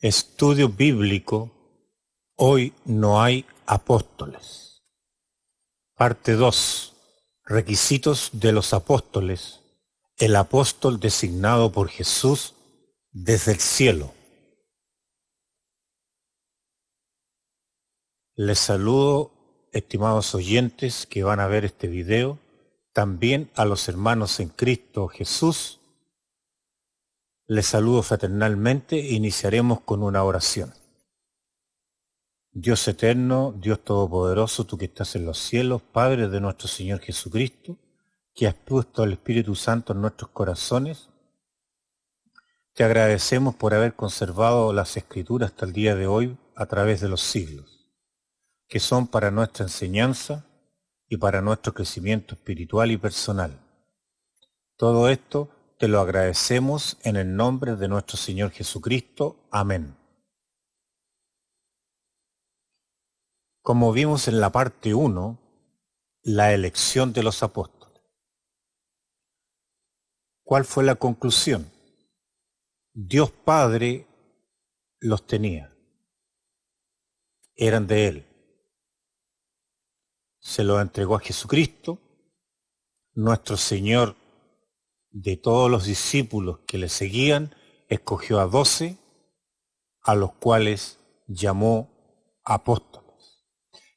Estudio bíblico. Hoy no hay apóstoles. Parte 2. Requisitos de los apóstoles. El apóstol designado por Jesús desde el cielo. Les saludo, estimados oyentes que van a ver este video, también a los hermanos en Cristo Jesús. Les saludo fraternalmente e iniciaremos con una oración. Dios eterno, Dios todopoderoso, tú que estás en los cielos, Padre de nuestro Señor Jesucristo, que has puesto el Espíritu Santo en nuestros corazones, te agradecemos por haber conservado las Escrituras hasta el día de hoy a través de los siglos, que son para nuestra enseñanza y para nuestro crecimiento espiritual y personal. Todo esto te lo agradecemos en el nombre de nuestro Señor Jesucristo. Amén. Como vimos en la parte 1, la elección de los apóstoles. ¿Cuál fue la conclusión? Dios Padre los tenía. Eran de Él. Se los entregó a Jesucristo, nuestro Señor. De todos los discípulos que le seguían, escogió a 12, a los cuales llamó apóstoles,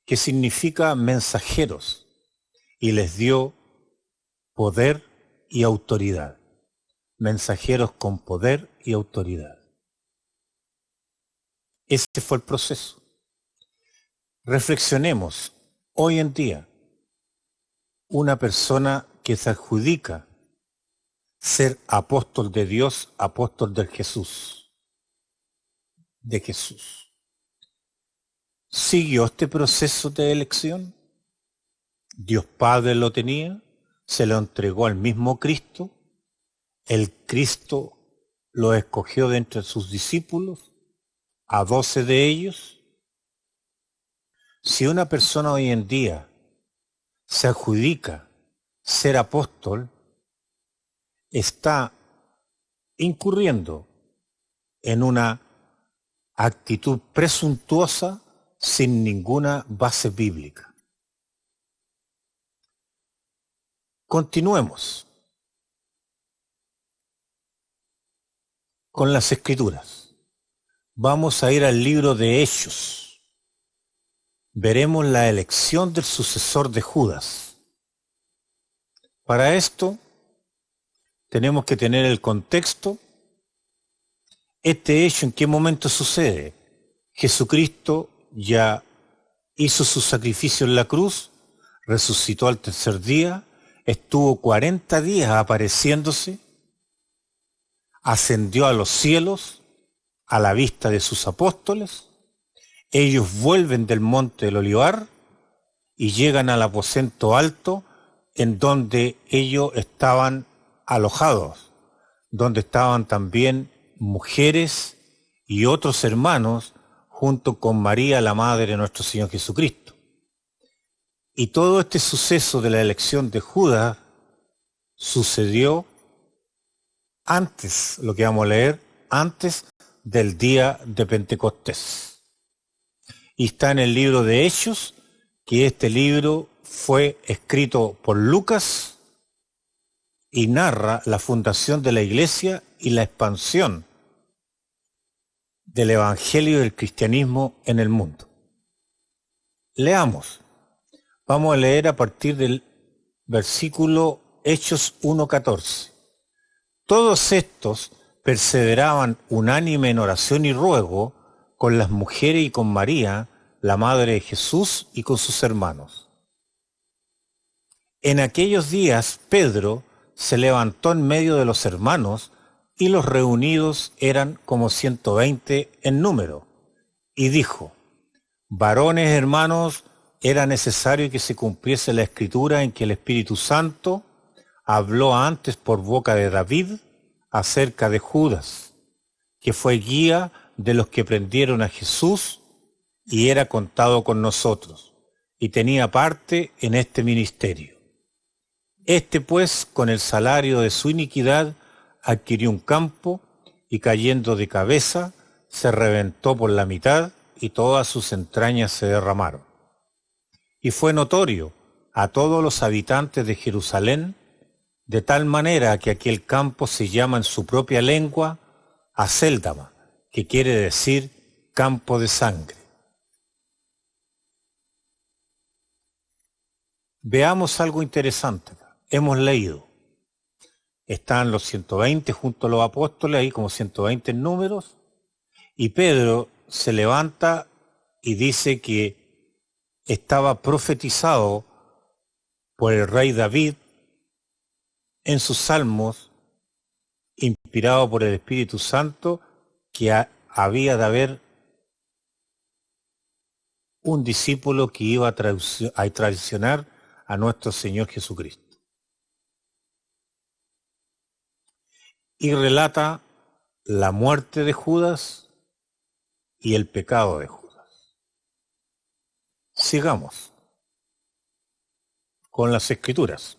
que significa mensajeros, y les dio poder y autoridad. Mensajeros con poder y autoridad. Ese fue el proceso. Reflexionemos. Hoy en día, una persona que se adjudica ser apóstol de Dios, apóstol de Jesús. ¿Siguió este proceso de elección? Dios Padre lo tenía, se lo entregó al mismo Cristo, el Cristo lo escogió de entre sus discípulos, a 12 de ellos. Si una persona hoy en día se adjudica ser apóstol, está incurriendo en una actitud presuntuosa sin ninguna base bíblica. Continuemos con las Escrituras. Vamos a ir al libro de Hechos. Veremos la elección del sucesor de Judas. Para esto tenemos que tener el contexto. Este hecho, ¿en qué momento sucede? Jesucristo ya hizo su sacrificio en la cruz, resucitó al tercer día, estuvo 40 días apareciéndose, ascendió a los cielos a la vista de sus apóstoles. Ellos vuelven del monte del Olivar y llegan al aposento alto en donde ellos estaban alojados, donde estaban también mujeres y otros hermanos junto con María, la madre de nuestro Señor Jesucristo. Y todo este suceso de la elección de Judas sucedió antes, lo que vamos a leer, antes del día de Pentecostés. Y está en el libro de Hechos, que este libro fue escrito por Lucas y narra la fundación de la iglesia y la expansión del evangelio y del cristianismo en el mundo. Leamos. Vamos a leer a partir del versículo Hechos 1:14. Todos estos perseveraban unánime en oración y ruego con las mujeres y con María, la madre de Jesús, y con sus hermanos. En aquellos días Pedro se levantó en medio de los hermanos, y los reunidos eran como 120 en número, y dijo: varones hermanos, era necesario que se cumpliese la escritura en que el Espíritu Santo habló antes por boca de David acerca de Judas, que fue guía de los que prendieron a Jesús y era contado con nosotros, y tenía parte en este ministerio. Este pues, con el salario de su iniquidad, adquirió un campo y cayendo de cabeza, se reventó por la mitad y todas sus entrañas se derramaron. Y fue notorio a todos los habitantes de Jerusalén, de tal manera que aquel campo se llama en su propia lengua Acéldama, que quiere decir campo de sangre. Veamos algo interesante. Hemos leído. Están los 120 junto a los apóstoles, ahí como 120 números, y Pedro se levanta y dice que estaba profetizado por el rey David en sus salmos, inspirado por el Espíritu Santo, que había de haber un discípulo que iba a traicionar a nuestro Señor Jesucristo. Y relata la muerte de Judas y el pecado de Judas. Sigamos con las Escrituras.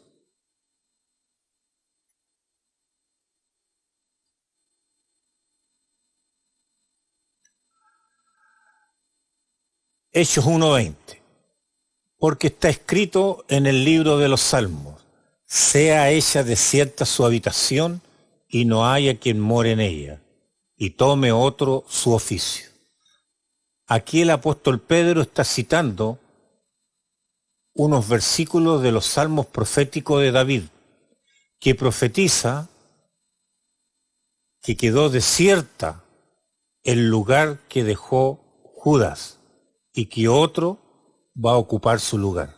Hechos 1:20. Porque está escrito en el libro de los Salmos: sea hecha desierta su habitación y no haya quien more en ella, y tome otro su oficio. Aquí el apóstol Pedro está citando unos versículos de los salmos proféticos de David, que profetiza que quedó desierta el lugar que dejó Judas y que otro va a ocupar su lugar.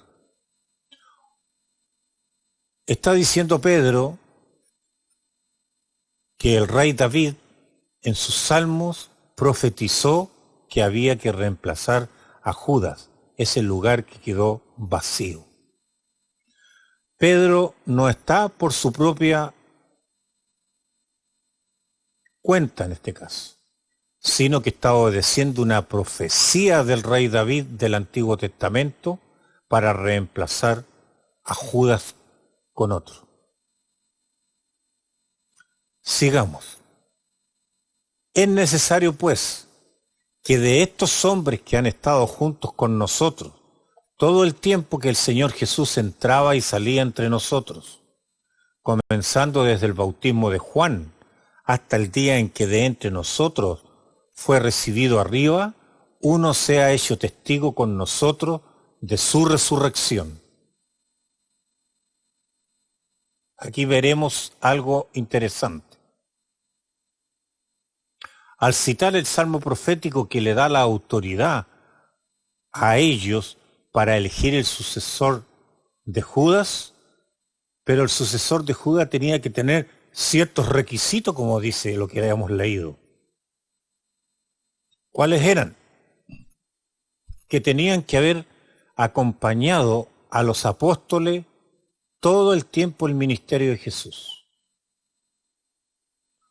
Está diciendo Pedro que el rey David en sus salmos profetizó que había que reemplazar a Judas, ese lugar que quedó vacío. Pedro no está por su propia cuenta en este caso, sino que está obedeciendo una profecía del rey David del Antiguo Testamento para reemplazar a Judas con otro. Sigamos. Es necesario, pues, que de estos hombres que han estado juntos con nosotros todo el tiempo que el Señor Jesús entraba y salía entre nosotros, comenzando desde el bautismo de Juan hasta el día en que de entre nosotros fue recibido arriba, uno sea hecho testigo con nosotros de su resurrección. Aquí veremos algo interesante. Al citar el salmo profético que le da la autoridad a ellos para elegir el sucesor de Judas, pero el sucesor de Judas tenía que tener ciertos requisitos, como dice lo que habíamos leído. ¿Cuáles eran? Que tenían que haber acompañado a los apóstoles todo el tiempo el ministerio de Jesús.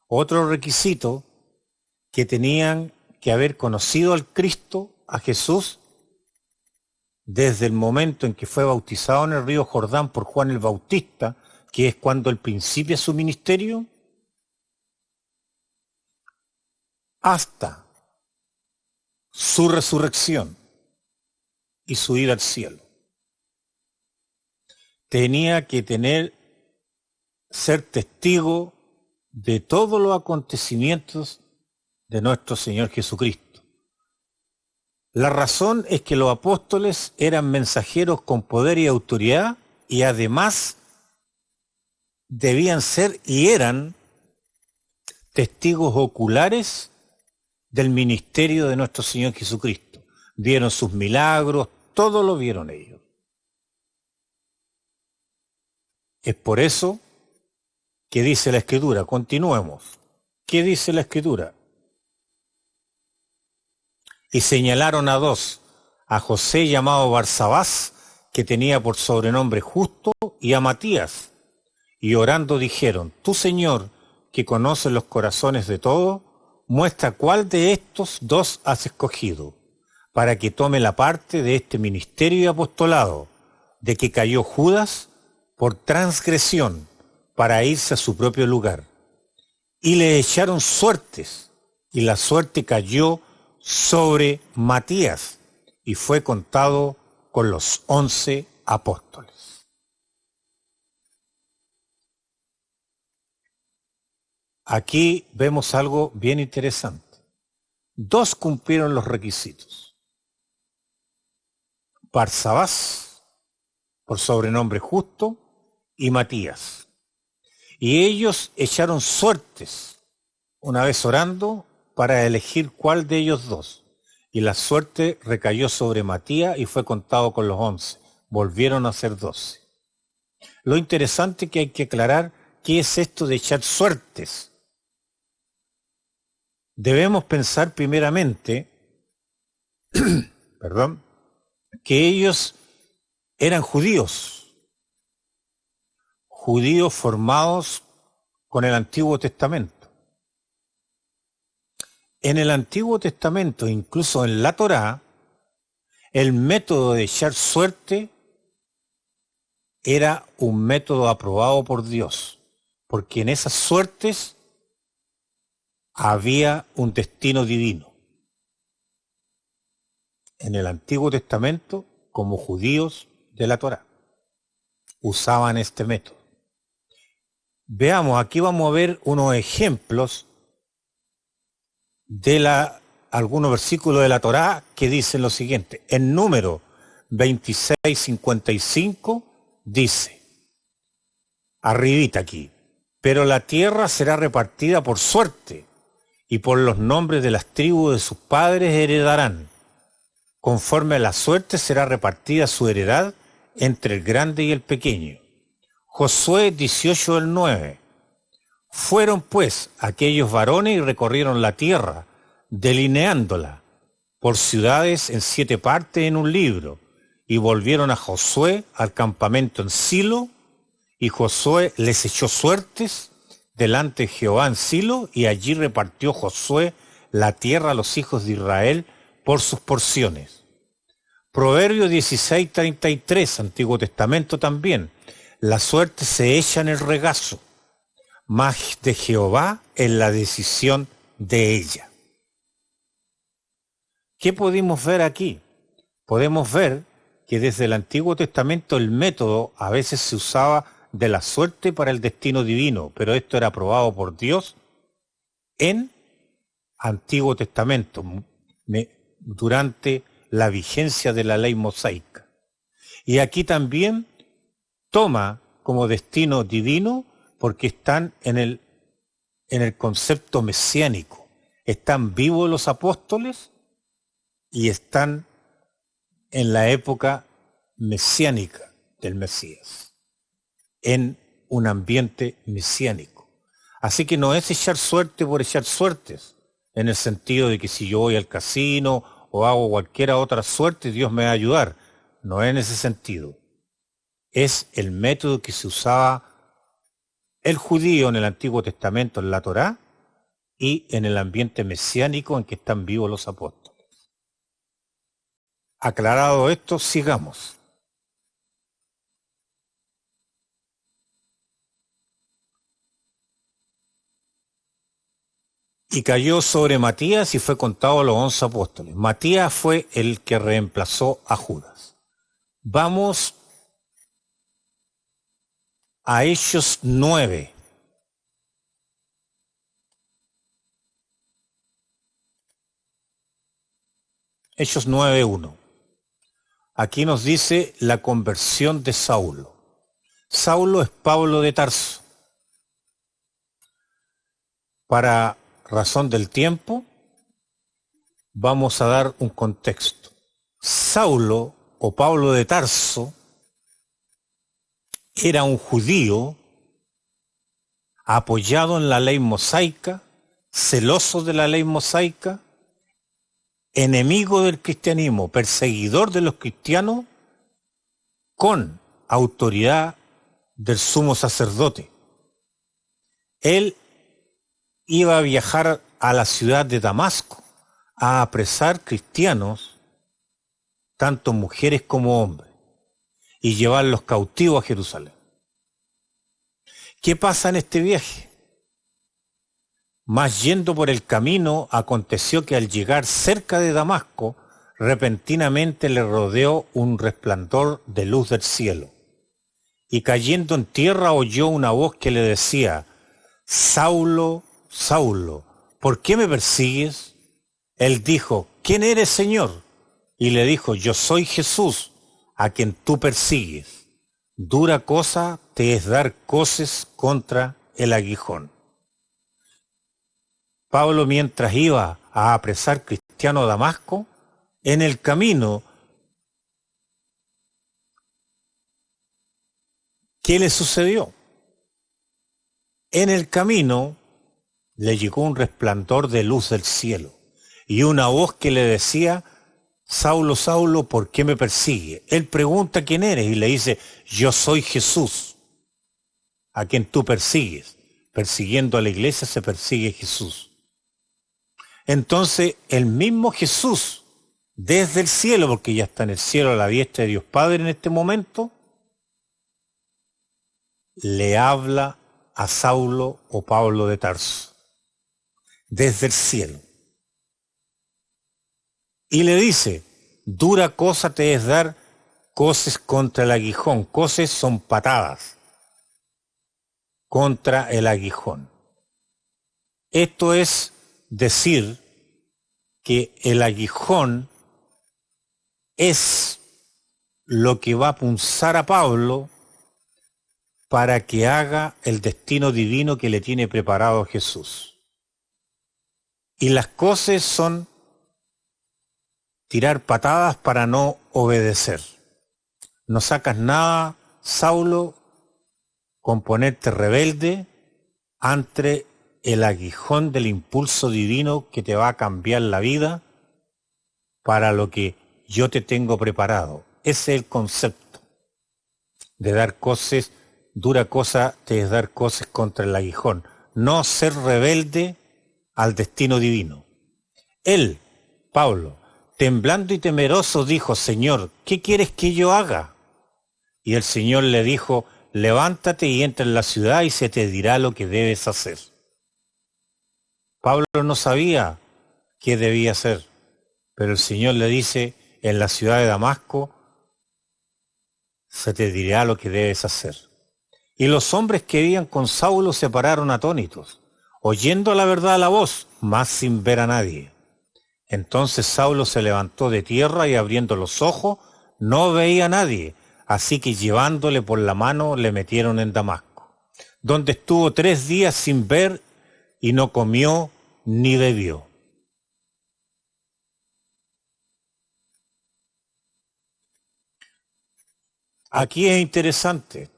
Otro requisito, que tenían que haber conocido al Cristo, a Jesús, desde el momento en que fue bautizado en el río Jordán por Juan el Bautista, que es cuando él principia su ministerio, hasta su resurrección y su ida al cielo. Tenía que ser testigo de todos los acontecimientos de nuestro Señor Jesucristo. La razón es que los apóstoles eran mensajeros con poder y autoridad, y además debían ser y eran testigos oculares del ministerio de nuestro Señor Jesucristo. Vieron sus milagros, todo lo vieron ellos. Es por eso que dice la Escritura, continuemos. ¿Qué dice la Escritura? Y señalaron a dos, a José llamado Barsabás, que tenía por sobrenombre Justo, y a Matías. Y orando dijeron: Tú, Señor, que conoces los corazones de todos, muestra cuál de estos dos has escogido, para que tome la parte de este ministerio y apostolado, de que cayó Judas por transgresión, para irse a su propio lugar. Y le echaron suertes, y la suerte cayó sobre Matías y fue contado con los 11 apóstoles. Aquí vemos algo bien interesante. 2 cumplieron los requisitos. Barsabás, por sobrenombre Justo, y Matías. Y ellos echaron suertes, una vez orando, para elegir cuál de ellos 2. Y la suerte recayó sobre Matías y fue contado con los 11. Volvieron a ser 12. Lo interesante que hay que aclarar, ¿qué es esto de echar suertes? Debemos pensar primeramente, que ellos eran judíos formados con el Antiguo Testamento. En el Antiguo Testamento, incluso en la Torá, el método de echar suerte era un método aprobado por Dios, porque en esas suertes había un destino divino. En el Antiguo Testamento, como judíos de la Torá, usaban este método. Veamos, aquí vamos a ver unos ejemplos de algunos versículos de la Torá que dicen lo siguiente. En Número 26:55 dice, arribita aquí, pero la tierra será repartida por suerte, y por los nombres de las tribus de sus padres heredarán. Conforme a la suerte será repartida su heredad entre el grande y el pequeño. Josué 18:9. Fueron pues aquellos varones y recorrieron la tierra, delineándola por ciudades en 7 partes en un libro, y volvieron a Josué al campamento en Silo, y Josué les echó suertes delante de Jehová en Silo, y allí repartió Josué la tierra a los hijos de Israel por sus porciones. Proverbios 16:33, Antiguo Testamento también. La suerte se echa en el regazo, mas de Jehová en la decisión de ella. ¿Qué podemos ver aquí? Podemos ver que desde el Antiguo Testamento el método a veces se usaba de la suerte para el destino divino, pero esto era aprobado por Dios en Antiguo Testamento, durante la vigencia de la ley mosaica. Y aquí también toma como destino divino porque están en el concepto mesiánico. Están vivos los apóstoles y están en la época mesiánica del Mesías, en un ambiente mesiánico. Así que no es echar suerte por echar suertes, en el sentido de que si yo voy al casino o hago cualquier otra suerte, Dios me va a ayudar. No es en ese sentido. Es el método que se usaba el judío en el Antiguo Testamento, en la Torá, y en el ambiente mesiánico en que están vivos los apóstoles. Aclarado esto, sigamos. Y cayó sobre Matías y fue contado a los 11 apóstoles. Matías fue el que reemplazó a Judas. Vamos a Hechos 9. Hechos 9:1. Aquí nos dice la conversión de Saulo. Saulo es Pablo de Tarso. Para razón del tiempo, vamos a dar un contexto. Saulo, o Pablo de Tarso, era un judío apoyado en la ley mosaica, celoso de la ley mosaica, enemigo del cristianismo, perseguidor de los cristianos, con autoridad del sumo sacerdote. Él iba a viajar a la ciudad de Damasco a apresar cristianos, tanto mujeres como hombres, y llevarlos cautivos a Jerusalén. ¿Qué pasa en este viaje? Mas yendo por el camino, aconteció que al llegar cerca de Damasco, repentinamente le rodeó un resplandor de luz del cielo. Y cayendo en tierra oyó una voz que le decía: Saulo, Saulo, ¿por qué me persigues? Él dijo: ¿Quién eres, Señor? Y le dijo: Yo soy Jesús, a quien tú persigues. Dura cosa te es dar coces contra el aguijón. Pablo, mientras iba a apresar cristianos a Damasco, en el camino, ¿qué le sucedió? En el camino le llegó un resplandor de luz del cielo y una voz que le decía: Saulo, Saulo, ¿por qué me persigue? Él pregunta quién eres y le dice: yo soy Jesús, a quien tú persigues. Persiguiendo a la iglesia se persigue Jesús. Entonces el mismo Jesús, desde el cielo, porque ya está en el cielo a la diestra de Dios Padre en este momento, le habla a Saulo o Pablo de Tarso, desde el cielo. Y le dice: dura cosa te es dar coces contra el aguijón. Coces son patadas contra el aguijón. Esto es decir que el aguijón es lo que va a punzar a Pablo para que haga el destino divino que le tiene preparado Jesús. Y las coces son tirar patadas para no obedecer. No sacas nada, Saulo, con ponerte rebelde ante el aguijón del impulso divino que te va a cambiar la vida para lo que yo te tengo preparado. Ese es el concepto de dar coces. Dura cosa te es dar coces contra el aguijón. No ser rebelde al destino divino. Él, Pablo, temblando y temeroso, dijo: Señor, ¿qué quieres que yo haga? Y el Señor le dijo: levántate y entra en la ciudad y se te dirá lo que debes hacer. Pablo no sabía qué debía hacer, pero el Señor le dice: en la ciudad de Damasco se te dirá lo que debes hacer. Y los hombres que vivían con Saulo se pararon atónitos, oyendo la verdad a la voz, mas sin ver a nadie. Entonces Saulo se levantó de tierra y abriendo los ojos, no veía a nadie, así que llevándole por la mano le metieron en Damasco, donde estuvo 3 días sin ver y no comió ni bebió. Aquí es interesante,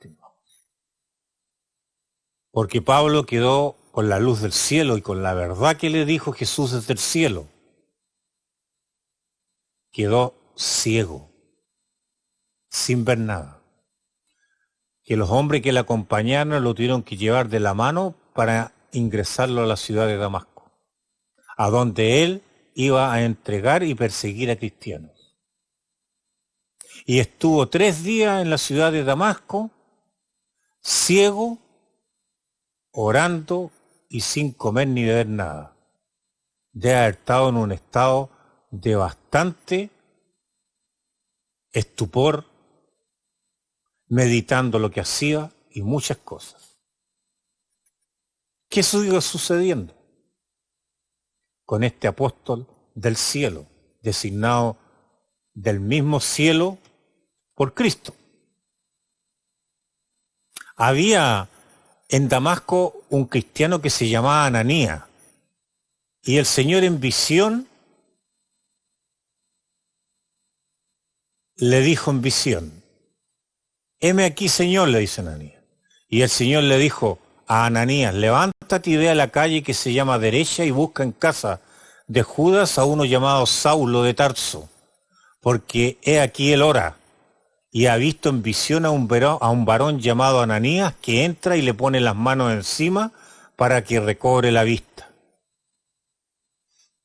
porque Pablo quedó con la luz del cielo y con la verdad que le dijo Jesús desde el cielo. Quedó ciego, sin ver nada. Que los hombres que le acompañaron lo tuvieron que llevar de la mano para ingresarlo a la ciudad de Damasco, a donde él iba a entregar y perseguir a cristianos. Y estuvo 3 días en la ciudad de Damasco, ciego, orando y sin comer ni beber nada. De haber estado en un estado de bastante estupor, meditando lo que hacía y muchas cosas. ¿Qué sigue sucediendo con este apóstol del cielo, designado del mismo cielo por Cristo? Había en Damasco un cristiano que se llamaba Ananías, y el Señor en visión le dijo en visión: heme aquí, Señor, le dice Ananías. Y el Señor le dijo a Ananías: levántate y ve a la calle que se llama Derecha y busca en casa de Judas a uno llamado Saulo de Tarso, porque he aquí él ora, y ha visto en visión a un varón llamado Ananías que entra y le pone las manos encima para que recobre la vista.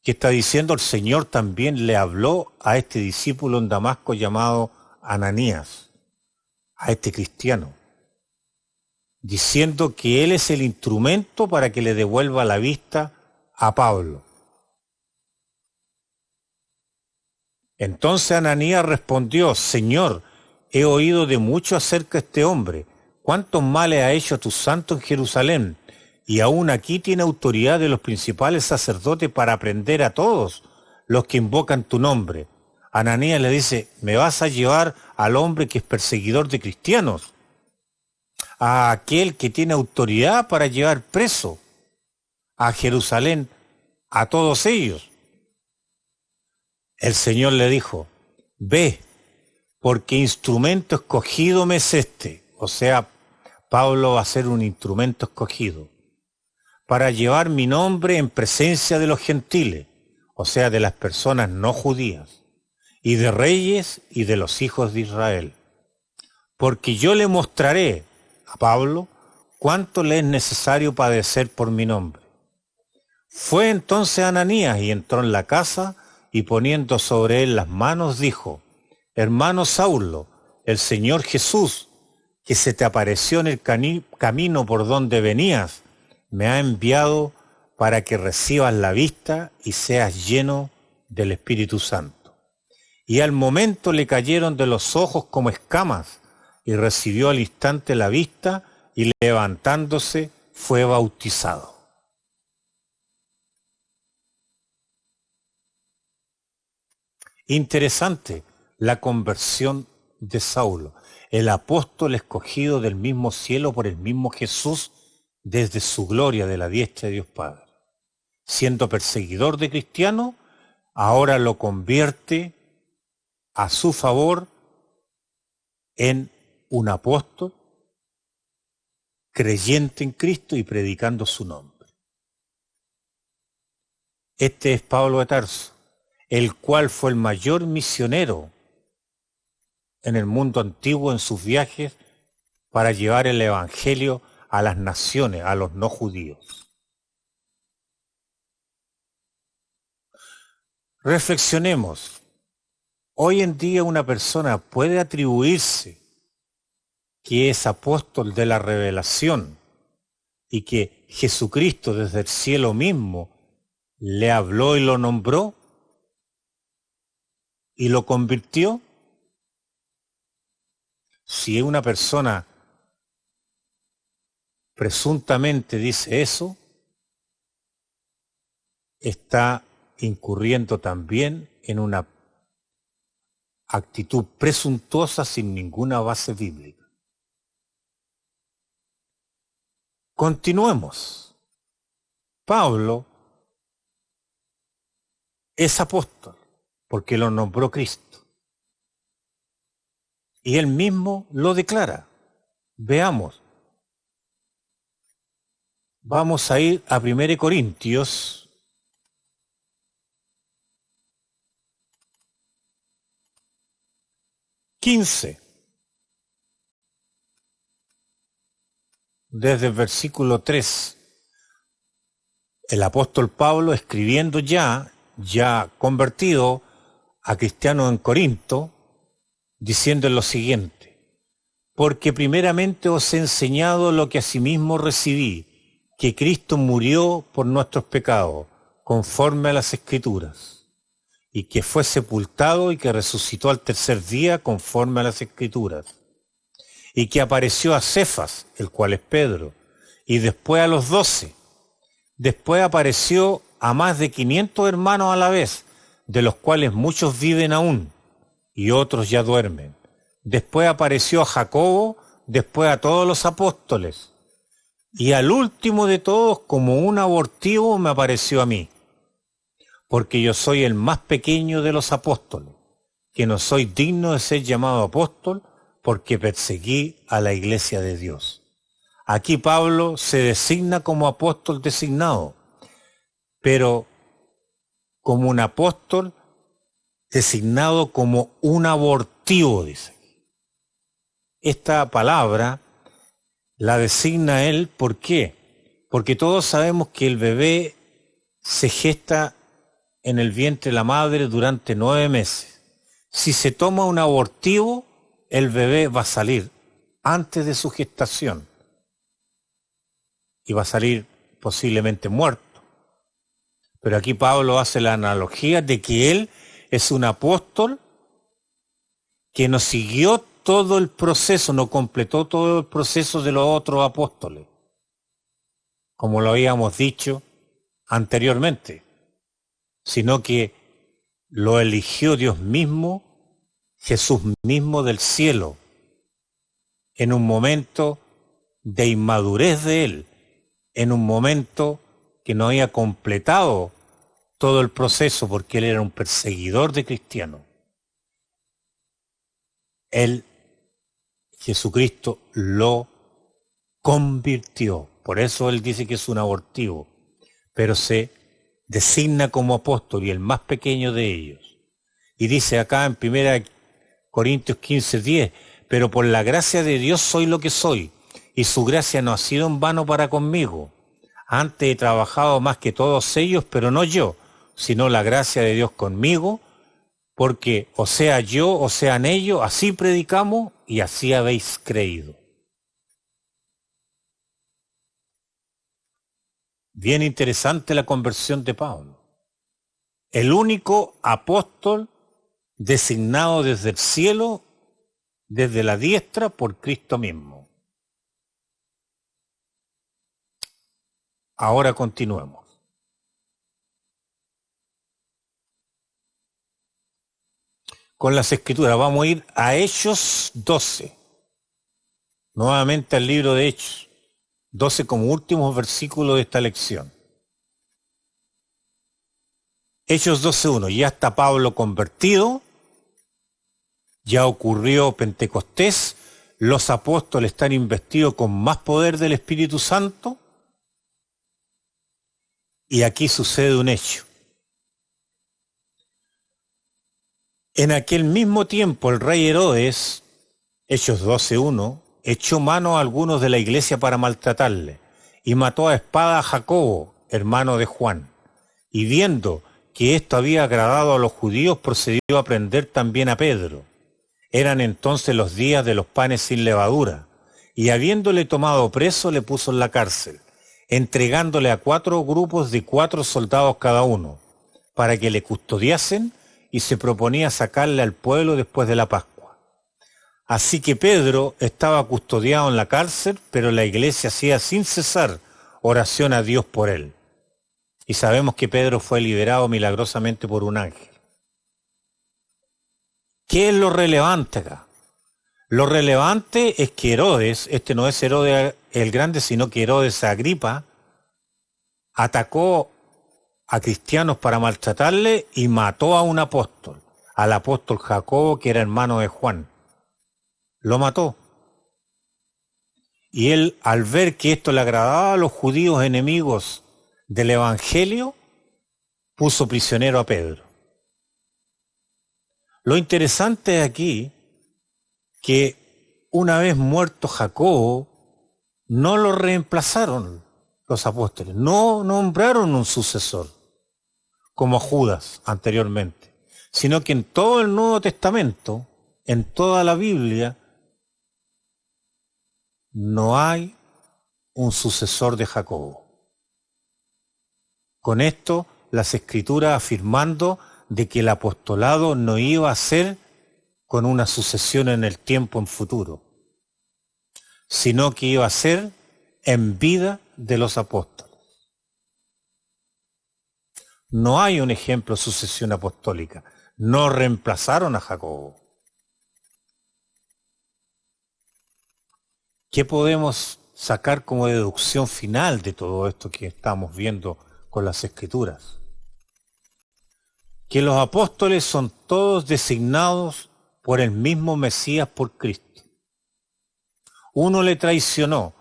¿Qué está diciendo? El Señor también le habló a este discípulo en Damasco llamado Ananías, a este cristiano, diciendo que él es el instrumento para que le devuelva la vista a Pablo. Entonces Ananías respondió: Señor, he oído de mucho acerca de este hombre, cuántos males ha hecho a tus santos en Jerusalén, y aún aquí tiene autoridad de los principales sacerdotes para prender a todos los que invocan tu nombre. Ananías le dice: ¿me vas a llevar al hombre que es perseguidor de cristianos? A aquel que tiene autoridad para llevar preso a Jerusalén a todos ellos. El Señor le dijo: ve, porque instrumento escogido me es este. O sea, Pablo va a ser un instrumento escogido para llevar mi nombre en presencia de los gentiles, o sea, de las personas no judías, y de reyes y de los hijos de Israel. Porque yo le mostraré a Pablo cuánto le es necesario padecer por mi nombre. Fue entonces Ananías y entró en la casa, y poniendo sobre él las manos dijo: hermano Saulo, el Señor Jesús, que se te apareció en el camino por donde venías, me ha enviado para que recibas la vista y seas lleno del Espíritu Santo. Y al momento le cayeron de los ojos como escamas, y recibió al instante la vista, y levantándose fue bautizado. Interesante la conversión de Saulo, el apóstol escogido del mismo cielo por el mismo Jesús desde su gloria de la diestra de Dios Padre. Siendo perseguidor de cristianos, ahora lo convierte a su favor en un apóstol creyente en Cristo y predicando su nombre. Este es Pablo de Tarso, el cual fue el mayor misionero en el mundo antiguo en sus viajes para llevar el evangelio a las naciones, a los no judíos. Reflexionemos. Hoy en día una persona puede atribuirse que es apóstol de la revelación y que Jesucristo desde el cielo mismo le habló y lo nombró y lo convirtió. Si una persona presuntamente dice eso, está incurriendo también en una actitud presuntuosa sin ninguna base bíblica. Continuemos. Pablo es apóstol porque lo nombró Cristo. Y él mismo lo declara. Veamos. Vamos a ir a 1 Corintios 15. Desde el versículo 3. El apóstol Pablo escribiendo ya convertido a cristianos en Corinto, diciendo lo siguiente: porque primeramente os he enseñado lo que asimismo recibí, que Cristo murió por nuestros pecados, conforme a las Escrituras, y que fue sepultado y que resucitó al tercer día, conforme a las Escrituras, y que apareció a Cefas, el cual es Pedro, y después a los 12. Después apareció a más de 500 hermanos a la vez, de los cuales muchos viven aún, y otros ya duermen. Después apareció a Jacobo, después a todos los apóstoles, y al último de todos, como un abortivo, me apareció a mí, porque yo soy el más pequeño de los apóstoles, que no soy digno de ser llamado apóstol, porque perseguí a la iglesia de Dios. Aquí Pablo se designa como apóstol designado, pero como un apóstol designado como un abortivo, dice. Esta palabra la designa él, ¿por qué? Porque todos sabemos que el bebé se gesta en el vientre de la madre durante 9 meses. Si se toma un abortivo, el bebé va a salir antes de su gestación y va a salir posiblemente muerto. Pero aquí Pablo hace la analogía de que él es un apóstol que no siguió todo el proceso, no completó todo el proceso de los otros apóstoles, como lo habíamos dicho anteriormente, sino que lo eligió Dios mismo, Jesús mismo del cielo, en un momento de inmadurez de él, en un momento que no había completado todo el proceso porque él era un perseguidor de cristianos. Él, Jesucristo, lo convirtió. Por eso él dice que es un abortivo, pero se designa como apóstol y el más pequeño de ellos. Y dice acá en 1 Corintios 15:10, pero por la gracia de Dios soy lo que soy, y su gracia no ha sido en vano para conmigo. Antes he trabajado más que todos ellos, pero no yo, sino la gracia de Dios conmigo, porque o sea yo o sean ellos, así predicamos y así habéis creído. Bien interesante la conversión de Pablo. El único apóstol designado desde el cielo, desde la diestra, por Cristo mismo. Ahora continuemos. Con las Escrituras vamos a ir a Hechos 12. Nuevamente al libro de Hechos 12 como últimos versículos de esta lección. Hechos 12:1. Ya está Pablo convertido, ya ocurrió Pentecostés, los apóstoles están investidos con más poder del Espíritu Santo, y aquí sucede un hecho. En aquel mismo tiempo el rey Herodes, Hechos 12:1, echó mano a algunos de la iglesia para maltratarle, y mató a espada a Jacobo, hermano de Juan. Y viendo que esto había agradado a los judíos, procedió a prender también a Pedro. Eran entonces los días de los panes sin levadura, y habiéndole tomado preso, le puso en la cárcel, entregándole a 4 grupos de 4 soldados cada uno, para que le custodiasen, y se proponía sacarle al pueblo después de la Pascua. Así que Pedro estaba custodiado en la cárcel, pero la iglesia hacía sin cesar oración a Dios por él. Y sabemos que Pedro fue liberado milagrosamente por un ángel. ¿Qué es lo relevante acá? Lo relevante es que Herodes, este no es Herodes el Grande, sino que Herodes Agripa, atacó a cristianos para maltratarle y mató a un apóstol, al apóstol Jacobo, que era hermano de Juan. Lo mató. Y él, al ver que esto le agradaba a los judíos enemigos del Evangelio, puso prisionero a Pedro. Lo interesante aquí, que una vez muerto Jacobo, no lo reemplazaron los apóstoles, no nombraron un sucesor, como Judas anteriormente, sino que en todo el Nuevo Testamento, en toda la Biblia, no hay un sucesor de Jacobo. Con esto, las Escrituras afirmando de que el apostolado no iba a ser con una sucesión en el tiempo en futuro, sino que iba a ser en vida de los apóstoles. No hay un ejemplo de sucesión apostólica. No reemplazaron a Jacobo. ¿Qué podemos sacar como deducción final de todo esto que estamos viendo con las Escrituras? Que los apóstoles son todos designados por el mismo Mesías, por Cristo. Uno le traicionó,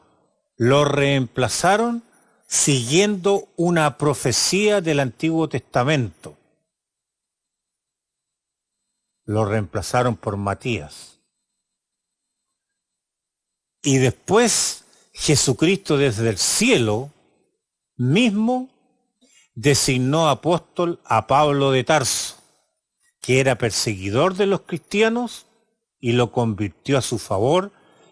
lo reemplazaron siguiendo una profecía del Antiguo Testamento. Lo reemplazaron por Matías. Y después Jesucristo desde el cielo mismo designó apóstol a Pablo de Tarso, que era perseguidor de los cristianos, y lo convirtió a su favor,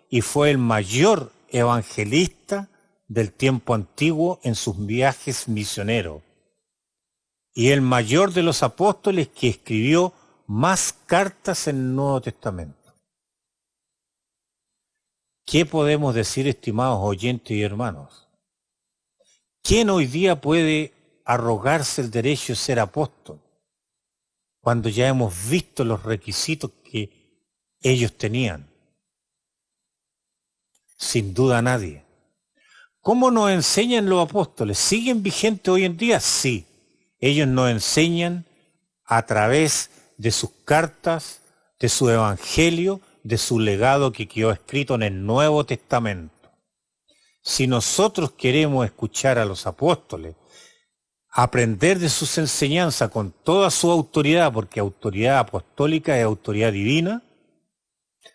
y fue el mayor evangelista del tiempo antiguo en sus viajes misioneros. y el mayor de los apóstoles que escribió más cartas en el Nuevo Testamento. ¿Qué podemos decir, estimados oyentes y hermanos? ¿Quién hoy día puede arrogarse el derecho de ser apóstol cuando ya hemos visto los requisitos que ellos tenían? Sin duda nadie. ¿Cómo nos enseñan los apóstoles? ¿Siguen vigentes hoy en día? Sí. Ellos nos enseñan a través de sus cartas, de su evangelio, de su legado que quedó escrito en el Nuevo Testamento. Si nosotros queremos escuchar a los apóstoles, aprender de sus enseñanzas con toda su autoridad, porque autoridad apostólica es autoridad divina,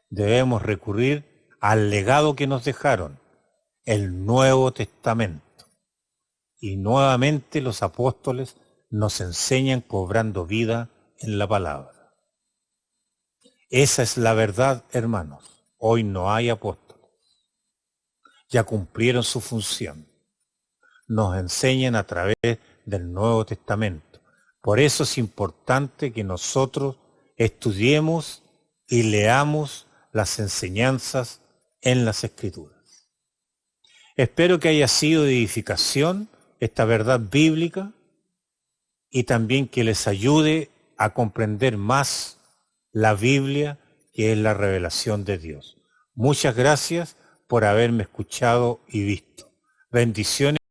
debemos recurrir al legado que nos dejaron, el Nuevo Testamento. Y nuevamente los apóstoles nos enseñan cobrando vida en la palabra. Esa es la verdad, hermanos. Hoy no hay apóstoles. Ya cumplieron su función. Nos enseñan a través del Nuevo Testamento. Por eso es importante que nosotros estudiemos y leamos las enseñanzas en las Escrituras. Espero que haya sido de edificación esta verdad bíblica y también que les ayude a comprender más la Biblia, que es la revelación de Dios. Muchas gracias por haberme escuchado y visto. Bendiciones.